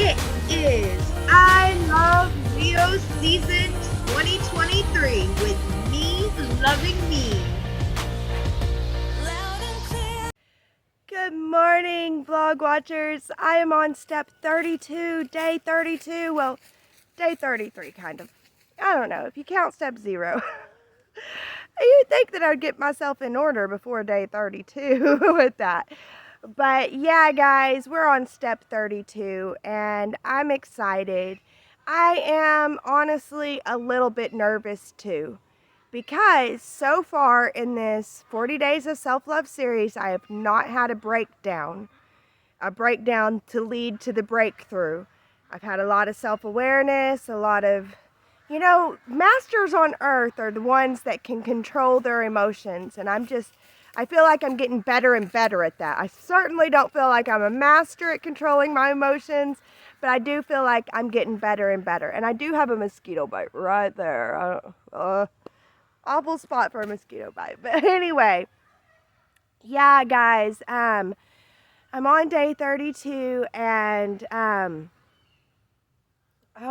It is I Love Leo Season 2023 with me loving me. Good morning, vlog watchers. I am on step 32, day 32. Well, day 33, kind of. I don't know, if you count step 0. You'd think that I would get myself in order before day 32 with that. But yeah, guys, we're on step 32, and I'm excited. I am honestly a little bit nervous too, because so far in this 40 Days of Self-Love series, I have not had a breakdown to lead to the breakthrough. I've had a lot of self-awareness, a lot of, masters on earth are the ones that can control their emotions, and I feel like I'm getting better and better at that. I certainly don't feel like I'm a master at controlling my emotions, but I do feel like I'm getting better and better. And I do have a mosquito bite right there. Awful spot for a mosquito bite. But anyway, yeah, guys, I'm on day 32, and oh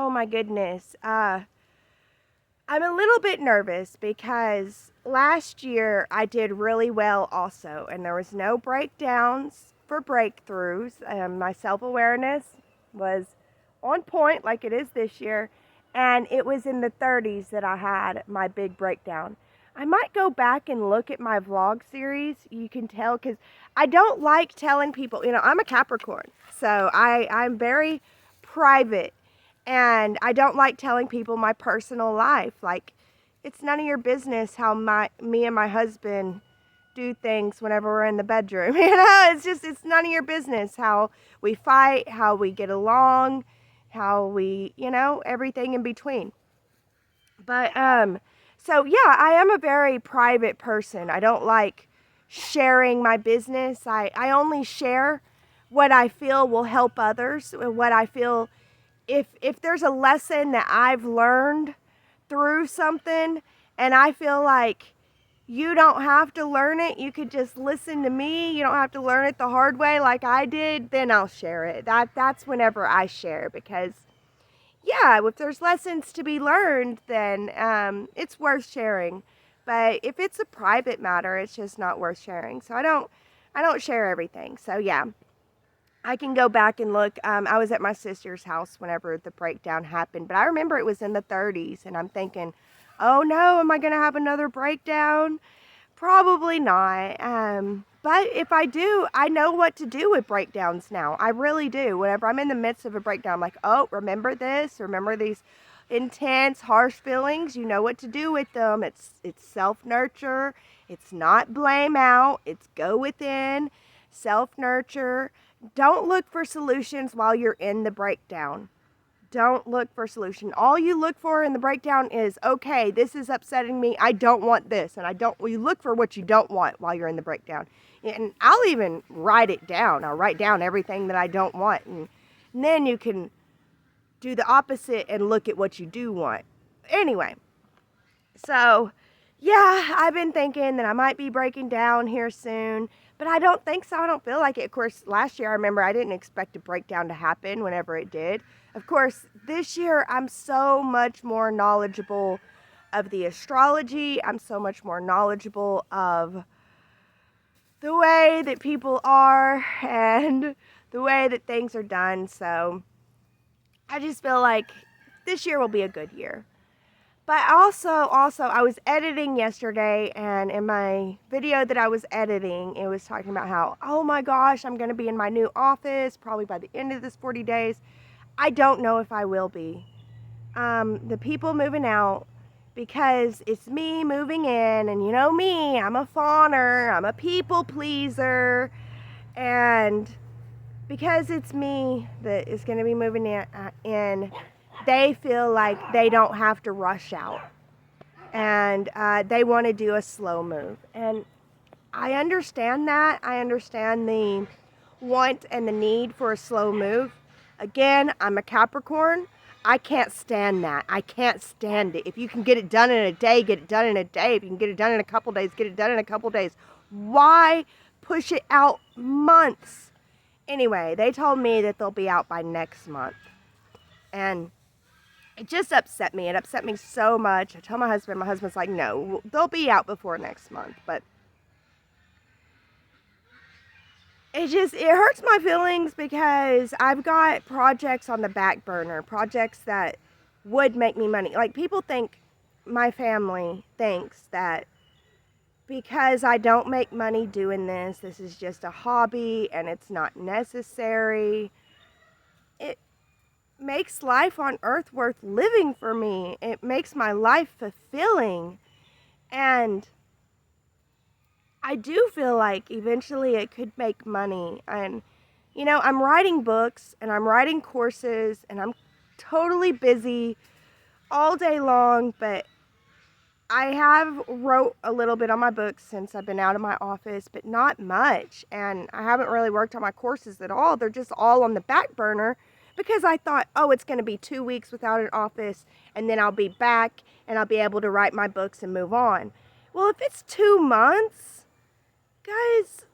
my goodness, I'm a little bit nervous because last year I did really well also, and there was no breakdowns for breakthroughs. My self-awareness was on point like it is this year, and it was in the 30s that I had my big breakdown. I might go back and look at my vlog series. You can tell, because I don't like telling people, I'm a Capricorn, so I'm very private. And I don't like telling people my personal life. Like, it's none of your business how me and my husband do things whenever we're in the bedroom. It's none of your business how we fight, how we get along, how we, everything in between. But, so yeah, I am a very private person. I don't like sharing my business. I only share what I feel will help others, what I feel. If there's a lesson that I've learned through something, and I feel like you don't have to learn it, you could just listen to me, you don't have to learn it the hard way like I did, then I'll share it. That's whenever I share, because yeah, if there's lessons to be learned, then it's worth sharing. But if it's a private matter, it's just not worth sharing. So I don't share everything. So yeah, I can go back and look. I was at my sister's house whenever the breakdown happened, but I remember it was in the 30s, and I'm thinking, oh no, am I going to have another breakdown? Probably not. But if I do, I know what to do with breakdowns now. I really do. Whenever I'm in the midst of a breakdown, I'm like, oh, remember this? Remember these intense, harsh feelings? You know what to do with them. It's self-nurture. It's not blame out. It's go within, self-nurture. Don't look for solutions while you're in the breakdown. Don't look for a solution. All you look for in the breakdown is, okay, this is upsetting me. I don't want this. And you look for what you don't want while you're in the breakdown. And I'll even write it down. I'll write down everything that I don't want. And then you can do the opposite and look at what you do want. Anyway, so yeah, I've been thinking that I might be breaking down here soon, but I don't think so. I don't feel like it. Of course, last year I remember I didn't expect a breakdown to happen whenever it did. Of course, this year I'm so much more knowledgeable of the astrology. I'm so much more knowledgeable of the way that people are and the way that things are done. So I just feel like this year will be a good year. But also, I was editing yesterday, and in my video that I was editing, it was talking about how, oh my gosh, I'm going to be in my new office probably by the end of this 40 days. I don't know if I will be. The people moving out, because it's me moving in, and you know me, I'm a fawner, I'm a people pleaser, and because it's me that is going to be moving in, they feel like they don't have to rush out, and they want to do a slow move. And I understand that. I understand the want and the need for a slow move. Again, I'm a Capricorn. I can't stand that. I can't stand it. If you can get it done in a day, get it done in a day. If you can get it done in a couple days, get it done in a couple days. Why push it out months? Anyway, they told me that they'll be out by next month. And it just upset me. It upset me so much. I told my husband's like, no, they'll be out before next month. But it hurts my feelings because I've got projects on the back burner, projects that would make me money. Like, people think, my family thinks that because I don't make money doing this is just a hobby and it's not necessary. It makes life on earth worth living for me. It makes my life fulfilling. And I do feel like eventually it could make money. And, I'm writing books and I'm writing courses and I'm totally busy all day long, but I have wrote a little bit on my books since I've been out of my office, but not much. And I haven't really worked on my courses at all. They're just all on the back burner because I thought, oh, it's going to be 2 weeks without an office and then I'll be back and I'll be able to write my books and move on. Well, if it's 2 months, guys,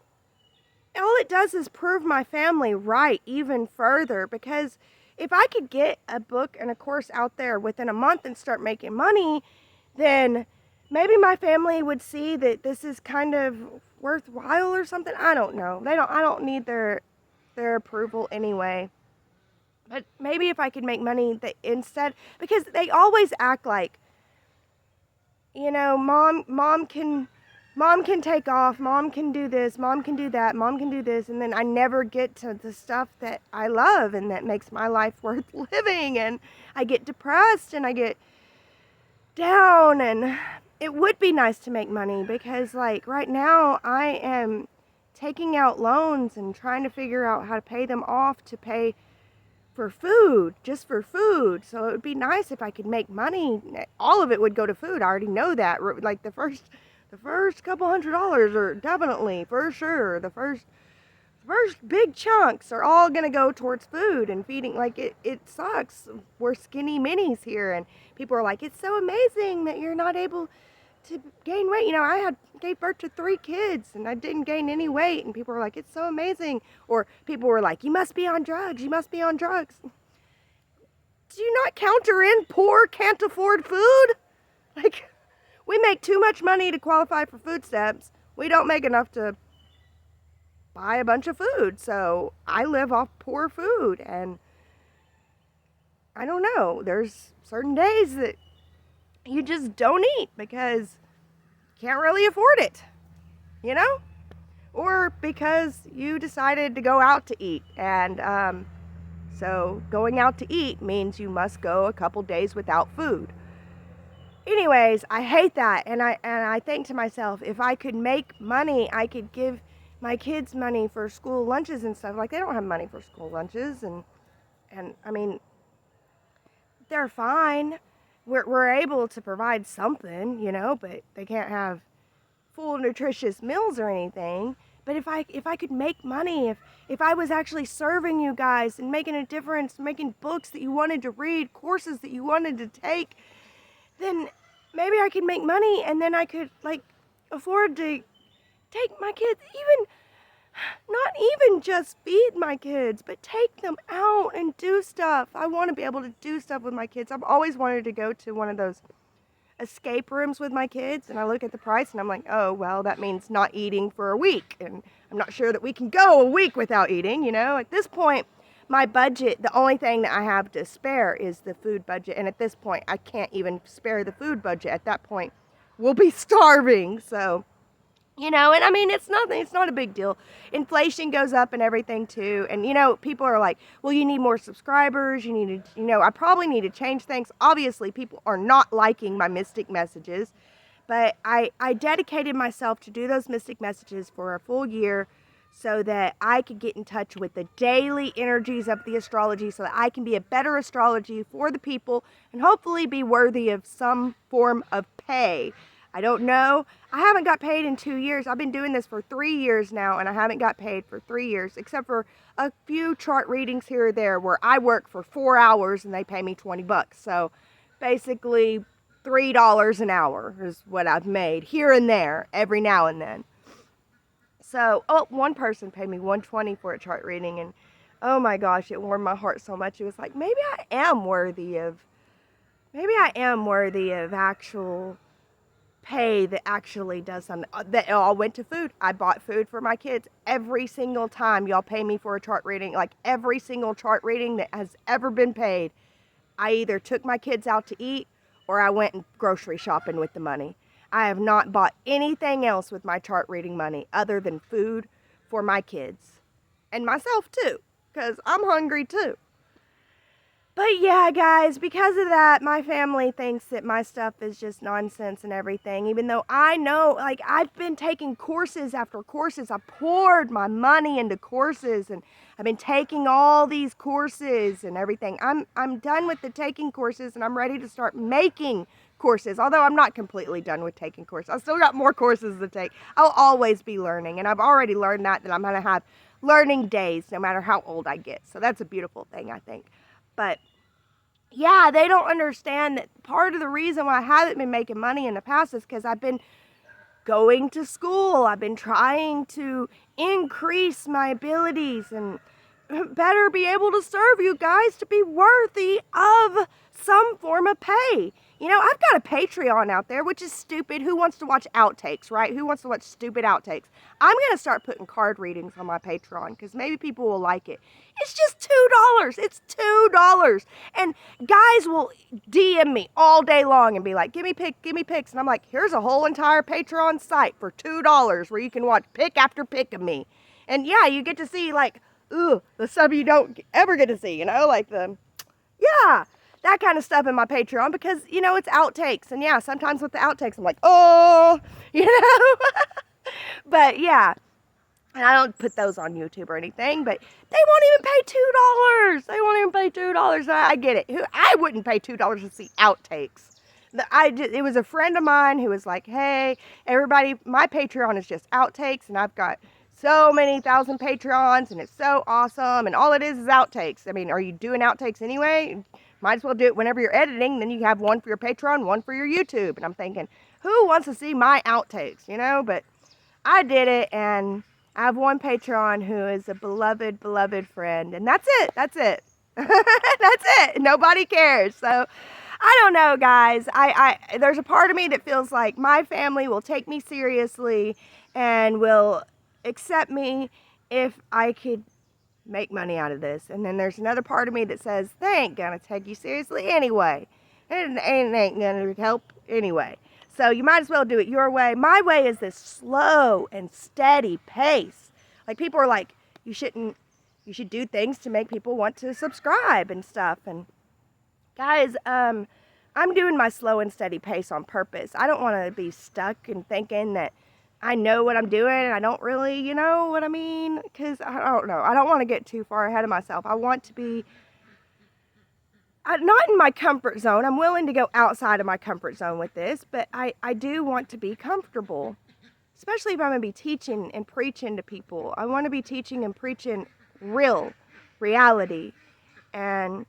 all it does is prove my family right even further, because if I could get a book and a course out there within a month and start making money, then maybe my family would see that this is kind of worthwhile or something. I don't know. I don't need their approval anyway. But maybe if I could make money that instead, because they always act like, mom can take off, mom can do this, mom can do that, mom can do this, and then I never get to the stuff that I love and that makes my life worth living, and I get depressed and I get down. And it would be nice to make money because, like, right now I am taking out loans and trying to figure out how to pay them off to pay for food, just for food. So it would be nice if I could make money. All of it would go to food. I already know that. Like the first couple $100 are definitely, for sure, the first big chunks are all gonna go towards food and feeding. Like, it sucks. We're skinny minis here, and people are like, it's so amazing that you're not able to gain weight. I gave birth to 3 kids and I didn't gain any weight, and people were like, it's so amazing. Or people were like, you must be on drugs. Do you not counter in poor, can't afford food? Like, we make too much money to qualify for food stamps. We don't make enough to buy a bunch of food. So I live off poor food, and I don't know. There's certain days that you just don't eat because you can't really afford it, or because you decided to go out to eat. And so going out to eat means you must go a couple days without food. Anyways, I hate that, and I think to myself, if I could make money, I could give my kids money for school lunches and stuff. Like, they don't have money for school lunches, and I mean, they're fine. We're able to provide something, but they can't have full nutritious meals or anything. But if I could make money, if I was actually serving you guys and making a difference, making books that you wanted to read, courses that you wanted to take, then maybe I could make money, and then I could, like, afford to take my kids, not even just feed my kids, but take them out and do stuff. I want to be able to do stuff with my kids. I've always wanted to go to one of those escape rooms with my kids, and I look at the price and I'm like, oh, well, that means not eating for a week, and I'm not sure that we can go a week without eating. At this point, my budget, the only thing that I have to spare is the food budget. And at this point, I can't even spare the food budget. At that point, we'll be starving. So, and I mean, it's not a big deal. Inflation goes up and everything too. And, people are like, well, you need more subscribers. You need to, I probably need to change things. Obviously, people are not liking my mystic messages. But I dedicated myself to do those mystic messages for a full year, so that I could get in touch with the daily energies of the astrology, so that I can be a better astrology for the people and hopefully be worthy of some form of pay. I don't know. I haven't got paid in 2 years. I've been doing this for 3 years now, and I haven't got paid for 3 years, except for a few chart readings here or there where I work for 4 hours and they pay me $20. So basically $3 an hour is what I've made here and there every now and then. So, one person paid me $120 for a chart reading, and oh my gosh, it warmed my heart so much. It was like, maybe I am worthy of actual pay that actually does something. That all went to food. I bought food for my kids every single time y'all pay me for a chart reading. Like every single chart reading that has ever been paid, I either took my kids out to eat or I went and grocery shopping with the money. I have not bought anything else with my chart reading money other than food for my kids and myself too, because I'm hungry too. But yeah, guys, because of that, my family thinks that my stuff is just nonsense and everything, even though I know, like, I've been taking courses after courses. I poured my money into courses, and I've been taking all these courses and everything. I'm done with the taking courses, and I'm ready to start making courses, although I'm not completely done with taking courses. I still got more courses to take. I'll always be learning, and I've already learned that I'm going to have learning days no matter how old I get. So that's a beautiful thing, I think. But yeah, they don't understand that part of the reason why I haven't been making money in the past is because I've been going to school. I've been trying to increase my abilities and better be able to serve you guys to be worthy of some form of pay. You know, I've got a Patreon out there, which is stupid. Who wants to watch outtakes, right? Who wants to watch stupid outtakes? I'm going to start putting card readings on my Patreon because maybe people will like it. It's just $2. It's $2. And guys will DM me all day long and be like, give me pics. And I'm like, here's a whole entire Patreon site for $2 where you can watch pic after pic of me. And yeah, you get to see like, the stuff you don't ever get to see, you know, like that kind of stuff in my Patreon because, you know, it's outtakes. And yeah, sometimes with the outtakes, I'm like, oh, you know, but yeah. And I don't put those on YouTube or anything, but they won't even pay $2. They won't even pay $2. I get it. I wouldn't pay $2 to see outtakes. It was a friend of mine who was like, hey, everybody, my Patreon is just outtakes, and I've got so many thousand Patreons, and it's so awesome, and all it is outtakes. I mean, are you doing outtakes anyway? Might as well do it whenever you're editing, then you have one for your Patreon, one for your YouTube. And I'm thinking, who wants to see my outtakes, you know? But I did it, and I have one Patreon who is a beloved, beloved friend, and that's it. That's it. That's it. Nobody cares. So I don't know, guys. There's a part of me that feels like my family will take me seriously and will accept me if I could make money out of this. And then there's another part of me that says, they ain't gonna take you seriously anyway. It ain't gonna help anyway. So you might as well do it your way. My way is this slow and steady pace. Like people are like, you should do things to make people want to subscribe and stuff. And guys, I'm doing my slow and steady pace on purpose. I don't want to be stuck and thinking that I know what I'm doing and I don't really, you know what I mean? Because I don't know. I don't want to get too far ahead of myself. I want to be not in my comfort zone. I'm willing to go outside of my comfort zone with this, but I do want to be comfortable, especially if I'm going to be teaching and preaching to people. I want to be teaching and preaching reality. And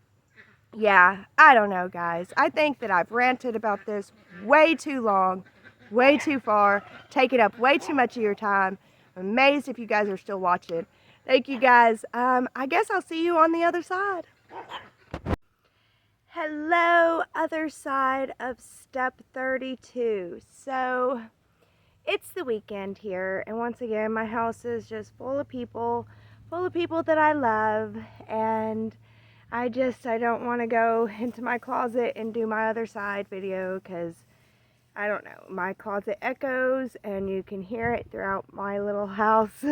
yeah, I don't know, guys. I think that I've ranted about this way too long, way too far, taking up way too much of your time. I'm amazed if you guys are still watching. Thank you, guys. I guess I'll see you on the other side. Hello, other side of step 32. So, it's the weekend here, and once again, my house is just full of people that I love, and I don't want to go into my closet and do my other side video because I don't know, my closet echoes and you can hear it throughout my little house.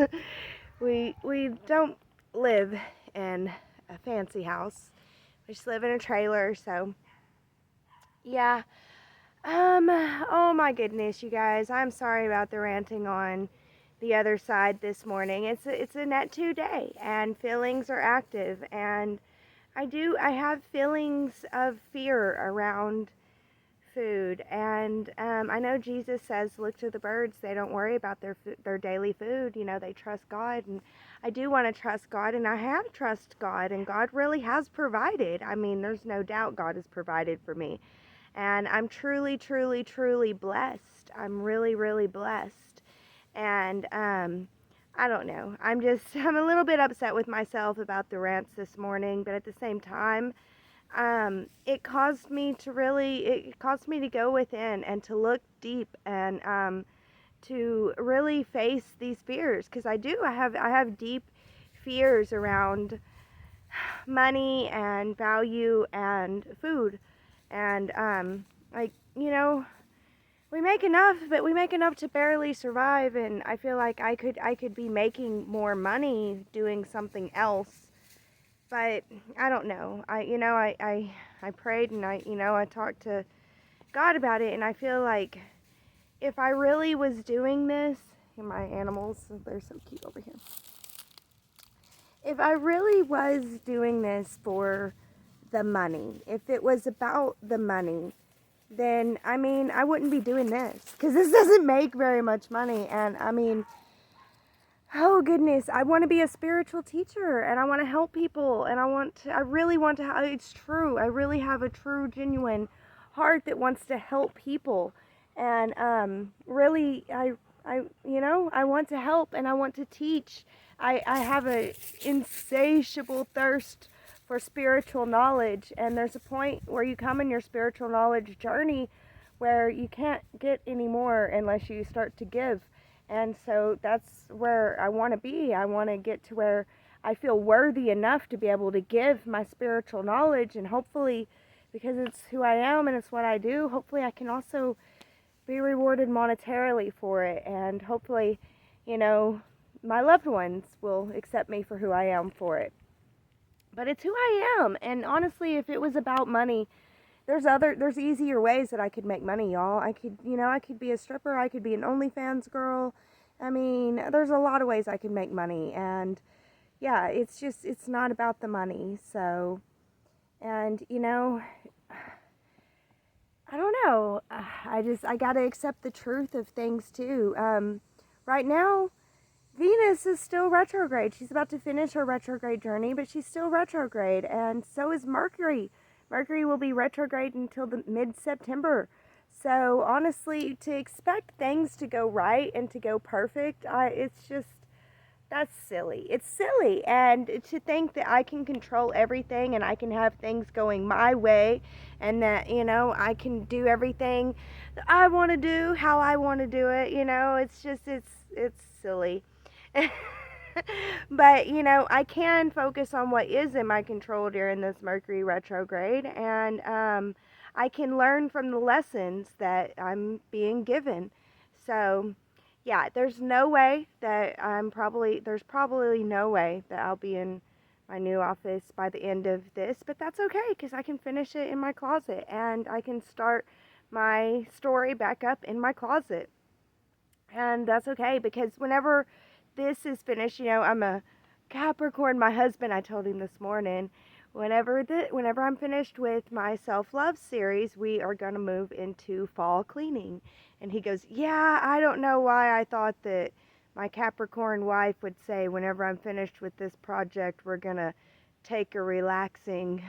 we don't live in a fancy house. We just live in a trailer, so yeah. Oh my goodness, you guys. I'm sorry about the ranting on the other side this morning. It's a net 2 day and feelings are active, and I have feelings of fear around food, and I know Jesus says, look to the birds, they don't worry about their daily food, you know, they trust God, and I do want to trust God, and I have trust God, and God really has provided. I mean, there's no doubt God has provided for me, and I'm truly, truly, truly blessed. I'm really, really blessed, and I don't know. I'm a little bit upset with myself about the rants this morning, but at the same time, it caused me to go within and to look deep and to really face these fears, because I have deep fears around money and value and food, and like, we make enough, but we make enough to barely survive, and I feel like I could be making more money doing something else. But I don't know. I prayed, and I talked to God about it, and I feel like if I really was doing this, and my animals, they're so cute over here. If I really was doing this for the money, if it was about the money, then I wouldn't be doing this, because this doesn't make very much money. And oh goodness, I want to be a spiritual teacher, and I want to help people, and I really want to, it's true, I really have a true, genuine heart that wants to help people. And really, I want to help, and I want to teach. I have a insatiable thirst for spiritual knowledge, and there's a point where you come in your spiritual knowledge journey where you can't get any more unless you start to give. And so that's where I want to be. I want to get to where I feel worthy enough to be able to give my spiritual knowledge, and hopefully, because it's who I am and it's what I do, hopefully I can also be rewarded monetarily for it, and hopefully, my loved ones will accept me for who I am for it. But it's who I am, and honestly, if it was about money, there's easier ways that I could make money, y'all. I could be a stripper, I could be an OnlyFans girl. There's a lot of ways I can make money, and yeah, it's not about the money. So, and I don't know. I gotta accept the truth of things too. Right now, Venus is still retrograde. She's about to finish her retrograde journey, but she's still retrograde, and so is Mercury. Mercury will be retrograde until the mid-September. So honestly, to expect things to go right and to go perfect, that's silly. It's silly. And to think that I can control everything and I can have things going my way, and that, I can do everything that I want to do how I want to do it, it's silly. But, I can focus on what is in my control during this Mercury retrograde, and I can learn from the lessons that I'm being given. So, yeah, there's probably no way that I'll be in my new office by the end of this, but that's okay, because I can finish it in my closet, and I can start my story back up in my closet. And that's okay, because whenever this is finished, I'm a Capricorn. My husband, I told him this morning, whenever I'm finished with my self-love series, we are going to move into fall cleaning. And he goes, "Yeah, I don't know why I thought that my Capricorn wife would say, whenever I'm finished with this project, we're going to take a relaxing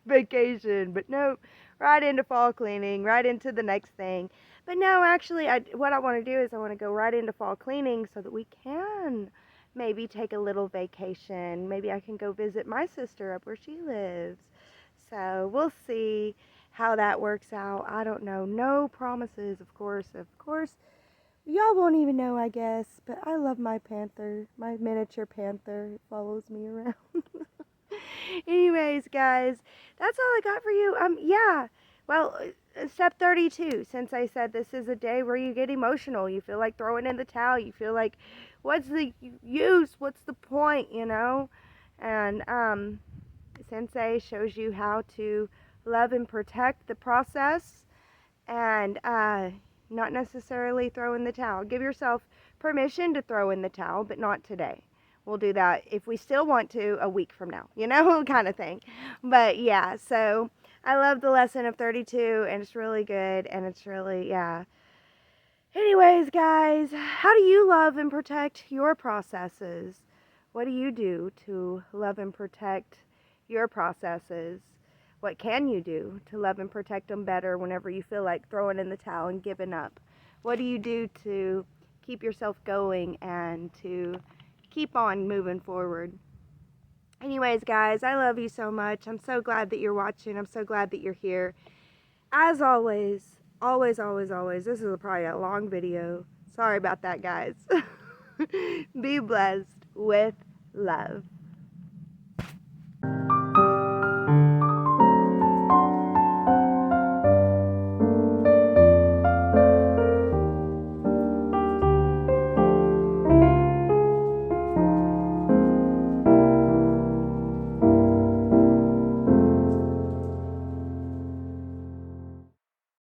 vacation." But no, right into fall cleaning, right into the next thing. But no, actually, what I want to do is I want to go right into fall cleaning so that we can maybe take a little vacation. Maybe I can go visit my sister up where she lives. So we'll see how that works out. I don't know. No promises, of course. Of course, y'all won't even know, I guess. But I love my panther, my miniature panther. It follows me around. Anyways, guys, that's all I got for you. Yeah. Well, step 32, since I said this is a day where you get emotional, you feel like throwing in the towel, you feel like, what's the use? What's the point, And Sensei shows you how to love and protect the process, and not necessarily throw in the towel. Give yourself permission to throw in the towel, but not today. We'll do that if we still want to a week from now, kind of thing. But yeah, so I love the lesson of 32, and it's really good, and it's really, yeah. Anyways, guys, how do you love and protect your processes? What do you do to love and protect your processes? What can you do to love and protect them better whenever you feel like throwing in the towel and giving up? What do you do to keep yourself going and to keep on moving forward. Anyways, guys, I love you so much. I'm so glad that you're watching. I'm so glad that you're here. As always, always, this is probably a long video. Sorry about that, guys. Be blessed with love.